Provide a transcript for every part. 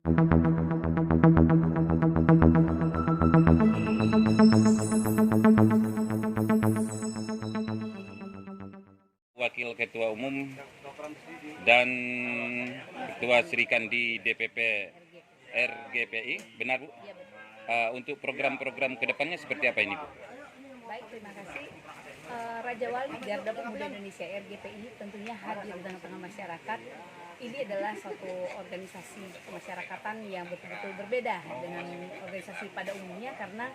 Wakil Ketua Umum dan Ketua Serikandi DPP RGPI, benar Bu? Untuk program-program kedepannya seperti apa ini Bu? Baik, terima kasih. Raja Wali Garda Pemuda Indonesia RGPI tentunya hadir di tengah-tengah masyarakat. Ini adalah suatu organisasi kemasyarakatan yang betul-betul berbeda dengan organisasi pada umumnya karena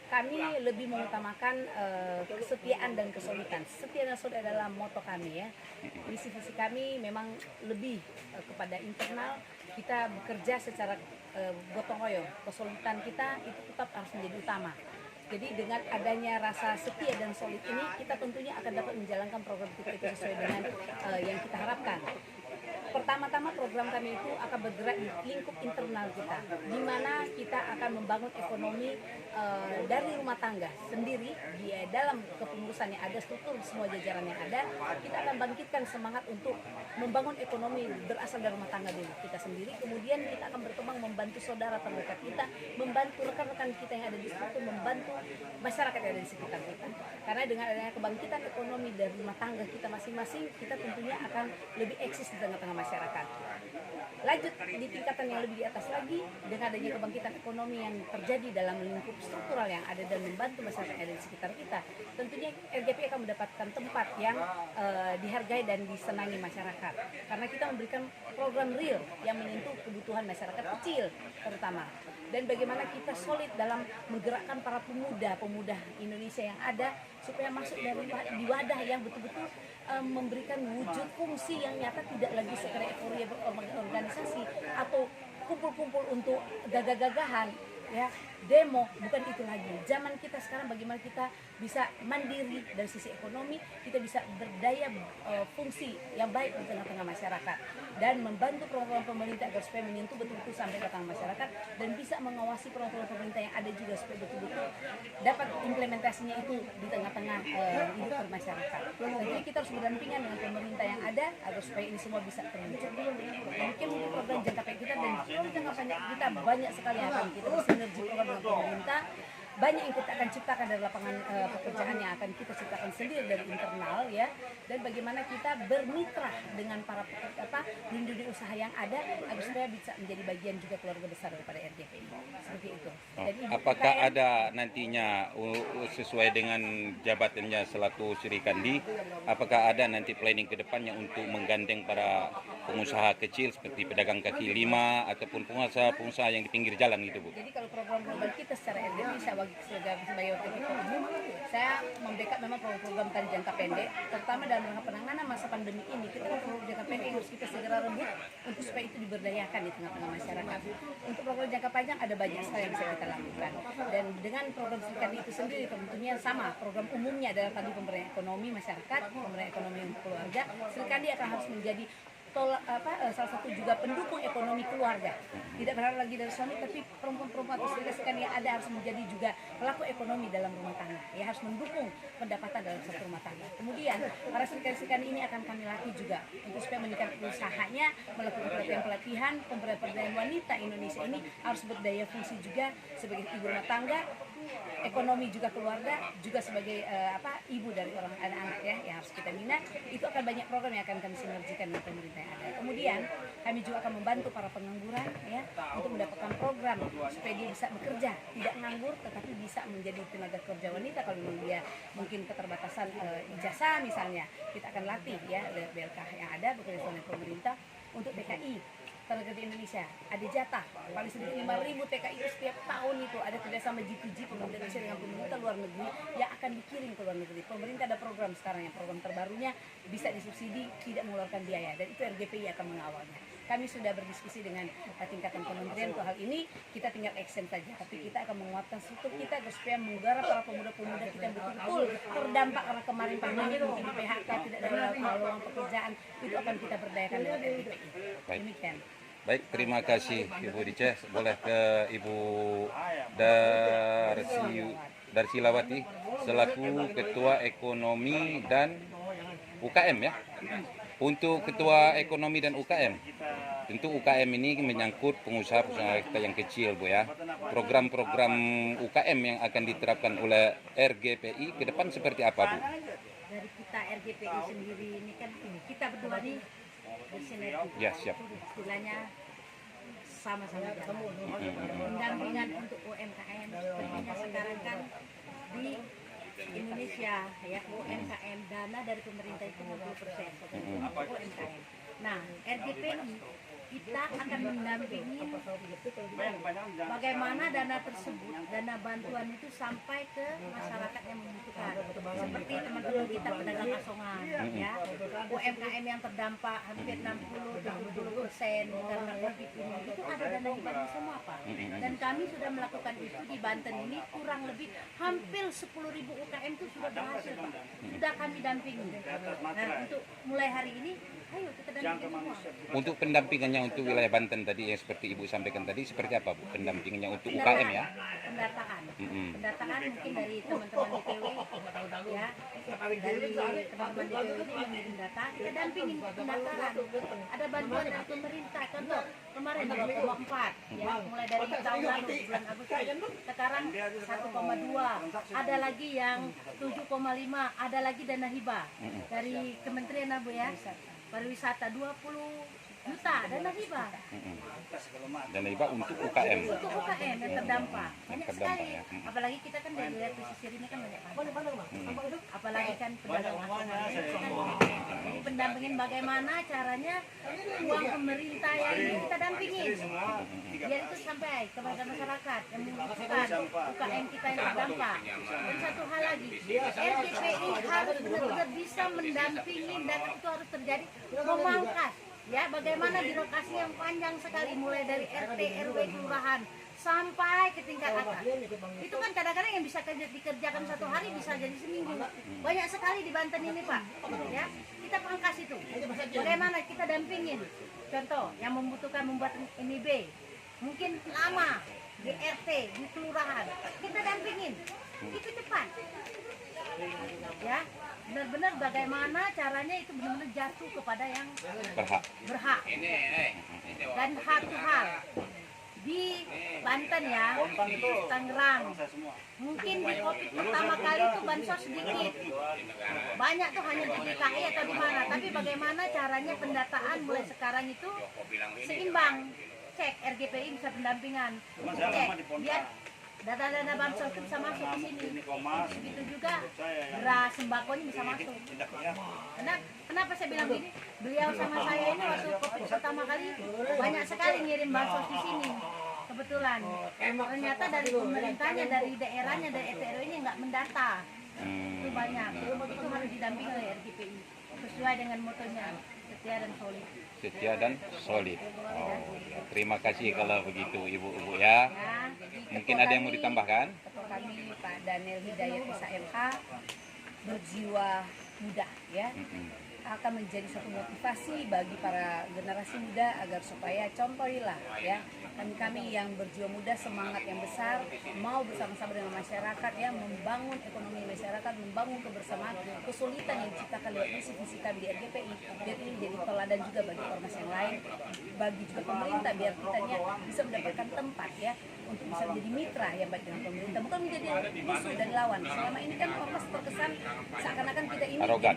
kami lebih mengutamakan kesetiaan dan kesolidan. Setia dan solid adalah moto kami ya. Visi-visi kami memang lebih kepada internal. Kita bekerja secara gotong royong. Kesolidan kita itu tetap harus menjadi utama. Jadi dengan adanya rasa setia dan solid ini, kita tentunya akan dapat menjalankan program kita itu sesuai dengan yang kita harapkan. Pertama-tama program kami itu akan bergerak di lingkup internal kita, di mana kita akan membangun ekonomi dari rumah tangga sendiri di dalam kepengurusan yang ada, struktur semua jajaran yang ada. Kita akan bangkitkan semangat untuk membangun ekonomi berasal dari rumah tangga dulu kita sendiri. Kemudian kita akan berkembang membantu saudara terdekat kita, membantu rekan-rekan kita yang ada di struktur, membantu masyarakat yang ada di sekitar kita. Karena dengan adanya kebangkitan ekonomi dari rumah tangga kita masing-masing, kita tentunya akan lebih eksis di tengah-tengah masyarakat. Lanjut di tingkatan yang lebih di atas lagi, dengan adanya kebangkitan ekonomi yang terjadi dalam lingkup struktural yang ada dan membantu masyarakat yang ada di sekitar kita, tentunya RGPI akan mendapatkan tempat yang dihargai dan disenangi masyarakat. Karena kita memberikan program real yang menyentuh kebutuhan masyarakat kecil terutama. Dan bagaimana kita solid dalam menggerakkan para pemuda Indonesia yang ada supaya masuk di wadah yang betul-betul memberikan wujud fungsi yang nyata, tidak lagi sekedar euforia berorganisasi atau kumpul-kumpul untuk gagah-gagahan ya, demo, bukan itu lagi. Zaman kita sekarang bagaimana kita bisa mandiri dari sisi ekonomi, kita bisa berdaya fungsi yang baik di tengah-tengah masyarakat dan membantu program pemerintah agar supaya menyentuh betul-betul sampai ke tengah masyarakat dan bisa mengawasi program pemerintah yang ada juga supaya betul-betul dapat implementasinya itu di tengah-tengah hidup bermasyarakat. Jadi kita harus berdampingan dengan pemerintah yang ada agar supaya ini semua bisa terwujud. Mungkin program jangka pendek kita dan program jangka pendek kita banyak sekali yang akan kita bersinergi program dengan pemerintah. Banyak yang kita akan ciptakan dari lapangan pekerjaan yang akan kita ciptakan sendiri dari internal ya, dan bagaimana kita bermitra dengan para dunia usaha yang ada agar supaya bisa menjadi bagian juga keluarga besar daripada RGPI seperti itu. Dan apakah ada nantinya sesuai dengan jabatannya selaku Serikandi, apakah ada nanti planning ke depannya untuk menggandeng para pengusaha kecil seperti pedagang kaki lima ataupun pengusaha yang di pinggir jalan gitu Bu? Jadi kalau program-program kita secara RGPI sebagai wakil ketua umum, saya membackup memang program-program jangka pendek, terutama dalam rangka penanganan masa pandemi ini. Kita program jangka pendek yang harus kita segera rebut untuk supaya itu diberdayakan di tengah-tengah masyarakat. Untuk program jangka panjang ada banyak sekali yang bisa kita lakukan. Dan dengan program Serikandi itu sendiri tentunya sama, program umumnya adalah tadi pemberdayaan ekonomi masyarakat, pemberdayaan ekonomi keluarga. Serikandi akan harus menjadi salah satu juga pendukung ekonomi keluarga. Tidak berharap lagi dari suami, tapi perempuan-perempuan atau saudara-saudara yang ada harus menjadi juga pelaku ekonomi dalam rumah tangga. Ya, harus mendukung pendapatan dalam satu rumah tangga. Kemudian para serikandi ini akan kami latih juga untuk supaya meningkatkan usahanya, melakukan pelatihan-pelatihan, pemberdayaan wanita Indonesia ini harus berdaya fungsi juga sebagai ibu rumah tangga, ekonomi juga keluarga, juga sebagai ibu dari orang anak-anak ya yang harus kita bina. Itu akan banyak program yang akan kami sinergikan dengan pemerintah yang ada. Kemudian kami juga akan membantu para pengangguran ya untuk mendapatkan program supaya dia bisa bekerja, tidak nganggur tetapi bisa menjadi tenaga kerja wanita. Kalau memang dia mungkin keterbatasan ijazah misalnya, kita akan latih ya BLK yang ada bekerja sama dengan pemerintah untuk TKI. Tenaga kerja Indonesia ada jatah paling sedikit 5.000 TKI itu setiap tahun itu ada kerjasama G2G pemerintah Indonesia dengan pemerintah luar negeri yang akan dikirim ke luar negeri. Pemerintah ada program sekarang yang program terbarunya bisa disubsidi, tidak mengeluarkan biaya, dan itu RGPI akan mengawalnya. Kami sudah berdiskusi dengan tingkatan kementerian untuk hal ini, kita tinggal action saja, tapi kita akan menguatkan struktur kita supaya menggarap para pemuda-pemuda kita yang betul-betul terdampak karena kemarin pandemi mungkin di PHK, tidak ada peluang pekerjaan, itu akan kita berdayakan dengan RGPI. Demikian. Baik, terima kasih Ibu Dice. Boleh ke Ibu Darsilawati selaku Ketua Ekonomi dan UKM ya. Untuk Ketua Ekonomi dan UKM, Tentu UKM ini menyangkut pengusaha-pengusaha kita yang kecil, Bu ya. Program-program UKM yang akan diterapkan oleh RGPI ke depan seperti apa, Bu? Dari kita RGPI sendiri ini kan kita berdua nih bersinergi. Ya, siap. Istilahnya sama-sama jalan. Pendampingan untuk UMKM sepertinya sekarang kan di Indonesia ya UMKM dana dari pemerintah itu 50% untuk UMKM. Nah, RGPI kita akan mendampingi bagaimana dana tersebut, dana bantuan itu sampai ke masyarakat yang membutuhkan. Seperti teman-teman kita pedagang asongan, ya, UMKM yang terdampak hampir 60-70% karena COVID ini, itu ada dana hibahnya semua, Pak. Dan kami sudah melakukan itu di Banten ini kurang lebih hampir 10.000 UKM itu sudah berhasil, Pak. Sudah kami dampingi. Nah, untuk mulai hari ini, ayo kita dampingi semua. Untuk pendampingannya untuk wilayah Banten tadi yang seperti Ibu sampaikan tadi seperti apa, Bu? Pendampingannya untuk UKM ya? Pendataan. Pendataan mungkin dari teman-teman DPW ya. Dari teman-teman DPW ini mengirim data, kita dampingin pendataan. Ada bantuan dari pemerintah, contoh kemarin 2,4 ya, mulai dari tahun lalu bulan Agustus. Sekarang 1,2. Ada lagi yang 7,5, ada lagi dana hibah dari Kementerian Abu ya. Pariwisata 20 juta dana hibah. Dana hibah untuk UKM. Untuk UKM yang terdampak. Banyak sekali. ya. Apalagi kita kan dari wilayah pesisir ini kan banyak banget. Apalagi kan pedagang asongan. Jadi pendampingin bagaimana caranya uang pemerintah yang ini kita dampingin. Biar itu sampai kepada masyarakat yang membutuhkan UKM kita yang terdampak. Dan satu hal lagi, RGPI harus benar-benar bisa mendampingi dan itu harus terjadi memangkas. Ya, bagaimana birokrasi yang panjang sekali mulai dari RT, RW, kelurahan sampai ke tingkat atas. Itu kan kadang-kadang yang bisa dikerjakan satu hari bisa jadi seminggu. Banyak sekali di Banten ini, Pak. Ya, kita pangkas itu. Bagaimana kita dampingin. Contoh, yang membutuhkan membuat NIB, mungkin lama di RT, di kelurahan, kita dampingin. Itu cepat. Ya, benar-benar bagaimana caranya itu benar-benar jatuh kepada yang berhak. Dan satu hal di Banten ya, Tangerang, mungkin di COVID pertama kali itu bansos sedikit, banyak tuh hanya di DKI atau di mana. Tapi bagaimana caranya pendataan mulai sekarang itu seimbang, cek RGPI bisa pendampingan, cek biar data-data bansos itu bisa masuk ke sini. Begitu juga beras sembakonya bisa masuk. Kenapa saya bilang gini? Beliau sama saya ini waktu COVID pertama kali banyak sekali ngirim bansos di sini. Kebetulan ternyata dari pemerintahnya, dari daerahnya, dari RT/RW-nya nggak mendata. Itu banyak. Itu harus didampingi oleh RGPI sesuai dengan motonya setia dan solid. Setia dan solid. Oh, terima kasih kalau begitu Ibu ya. Mungkin ada yang mau ditambahkan? Ketua kami Pak Daniel Hidayat SMH berjiwa muda ya. Akan menjadi satu motivasi bagi para generasi muda agar supaya contohilah ya kami yang berjiwa muda, semangat yang besar, mau bersama-sama dengan masyarakat ya membangun ekonomi masyarakat, membangun kebersamaan, kesulitan yang diciptakan lewat visi kami di RGPI biar ini jadi teladan juga bagi ormas yang lain, bagi juga pemerintah biar kitanya bisa mendapatkan tempat ya untuk bisa menjadi mitra yang baik dengan pemerintah, bukan menjadi musuh dan lawan. Selama ini kan ormas terkesan seakan-akan kita ini arogan,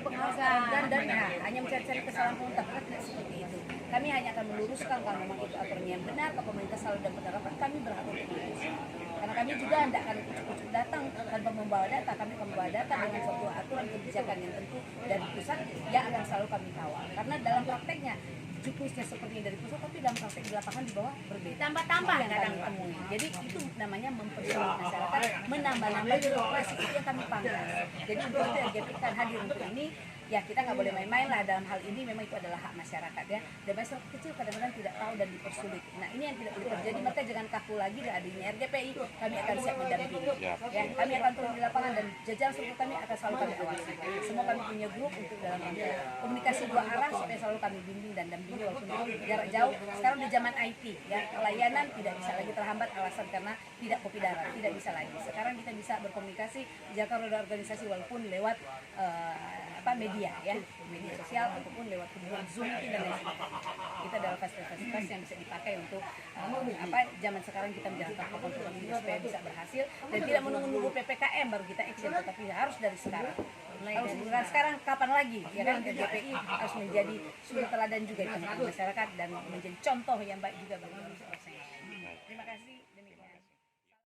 dan hanya mencari-cari kesalahan pemerintah, tidak seperti itu. Kami hanya akan meluruskan kalau memang itu aturannya yang benar, kalau pemerintah salah dan penerapan kami berhak untuk mengurus. Karena kami juga tidak akan ikut-ikut datang tanpa membawa data, kami akan membawa data dengan suatu aturan kebijakan yang tentu dari pusat yang akan selalu kami kawal. Karena dalam prakteknya juknisnya seperti dari pusat, tapi dalam praktek di lapangan di bawah berbeda. Tambah-tambah yang kami temui. Jadi itu namanya mempersulit masyarakat, menambah-nambah birokrasi itu yang kami pangkas. Jadi untuk itu RGPI kan hadir untuk ini. Ya kita nggak boleh main-main lah dalam hal ini, memang itu adalah hak masyarakat ya. Dan masyarakat kecil kadang-kadang tidak tahu dan dipersulit. Nah ini yang tidak boleh terjadi, maka jangan kaku lagi dengan adanya RGPI. Kami akan siap mendampingi. Ya, kami akan turun di lapangan dan jajaran seluruh kami akan selalu kami awasi. Semua kami punya grup untuk dalam komunikasi dua arah supaya selalu kami bimbing dan dampingi walaupun itu jarak jauh. Sekarang di zaman IT ya, layanan tidak bisa lagi terhambat alasan karena tidak kopi darat, tidak bisa lagi. Sekarang kita bisa berkomunikasi, jaga roda organisasi walaupun lewat media media ya, media sosial ataupun lewat hubungan Zoom dan lain sebagainya. Itu adalah fasilitas yang bisa dipakai untuk zaman sekarang kita menjalankan program ini supaya bisa berhasil dan tidak menunggu PPKM baru kita action, tetapi harus dari sekarang. Mulai dari sekarang kapan lagi ya kan, RGPI harus menjadi suri teladan juga di tengah masyarakat dan menjadi contoh yang baik juga bagi manusia. Terima kasih.